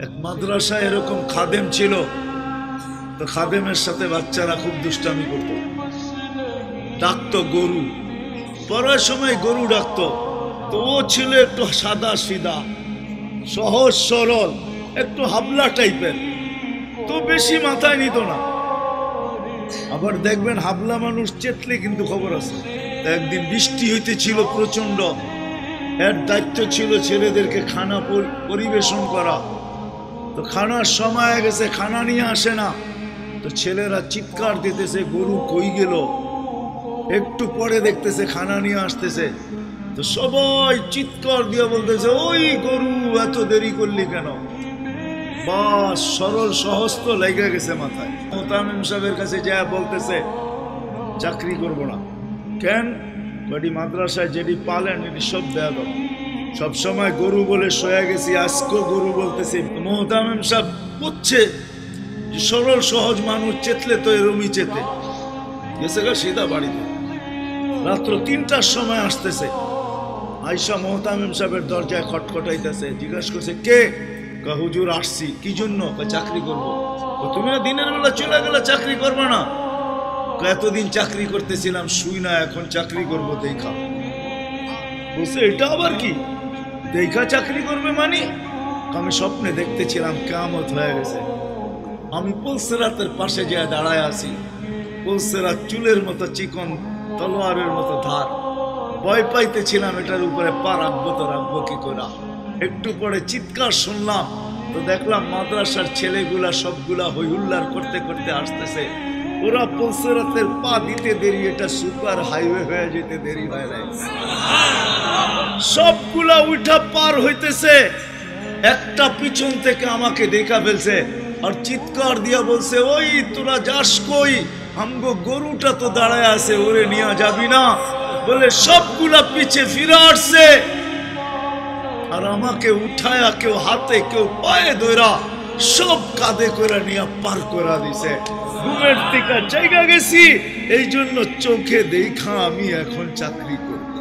এক মাদ্রাসায় এরকম খাদেম ছিল, তো খাদেমের সাথে বাচ্চারা খুব দুষ্টামি করত, ডাকতো গরু, পড়ার সময় গরু ডাকতো। তো ও ছিল একটু সাদা সিধা, সহজ সরল, একটু হাবলা টাইপের, তো বেশি মাথায় নিত না। আবার দেখবেন হাবলা মানুষ চেতলে কিন্তু খবর আছে। একদিন বৃষ্টি হইতেছিল প্রচন্ড, এর দায়িত্ব ছিল ছেলেদেরকে খানা পরিবেশন করা। তো খানার সময় গেছে, খানা নিয়ে আসে না, তো ছেলেরা চিৎকার দিতেছে গরু কই গেল। একটু পরে দেখতেছে খানা নিয়ে আসতেছে, তো সবাই চিৎকার দিয়ে বলতেছে ওই গরু এত দেরি করলি কেন। বাস সরল সহজ তো লেগে গেছে মাথায়। মোতামিম সাহেবের কাছে যা বলতেছে চাকরি করব না। কেন? বাড়ি মাদ্রাসায় যেটি পালেন এটি সব দেয়া দাও, সবসময় গরু বলে শোয়া গেছি, আজকেও গরু বলতেছি। মোতামিম সাহেব বুঝছে যে সরল সহজ মানুষ চেতলে তো এরমই চেতে গেছে গা সিধা বাড়িতে। রাত্র ৩টার সময় আসতেছে, আয়সা মোহতামিম সাহেবের দরজায় খটখটাইতেছে, জিজ্ঞাসা করছে কে? হুজুর আসছি। কি জন্য? চাকরি করবো। তুমি না দিনের বেলা চলে গেলে চাকরি করবো না? এতদিন চাকরি করতেছিলাম শুই না, এখন চাকরি করবো দেখা। বলছে এটা আবার কি দেখা চাকরি করবে মানে? আমি স্বপ্নে দেখতেছিলাম কিয়ামত হয়ে গেছে, আমি পুলসেরাতের পাশে যে দাঁড়ায় আছি, পুলসেরাত চুলের মতো চিকন, তলোয়ারের মতো ধার। ভয় পাইতেছিলাম এটার উপরে পা রাখবো তো রাখবো কি করে। একটু পরে চিৎকার শুনলাম, তো দেখলাম মাদ্রাসার ছেলেগুলা সবগুলা হইহুল্লার করতে করতে আসতেছে। ওরা পুলসেরাতের পা দিতে দেরি, এটা সুপার হাইওয়ে হয়ে যেতে দেরি হয় নাই। সবগুলা উঠা পার হইতেছে, একটা পিছন থেকে আমাকে দেখা ফেলছে আর চিৎকার দিয়া বলছে ওই তোরা যাস কই? আমগো গরুটা তো দাঁড়ায় আছে, ওরে নিয়ে যাবি না? বলে সবগুলা পিছে ফিরে আসছে আর আমাকে উঠায়া কেউ হাতে কেউ পায়ে ধরা সব কাঁধে করে নিয়ে পার করে দিছে। ঘুমের থেকে জায়গা গেছি, এই জন্য চোখে দেখা আমি এখন চাকরি করব।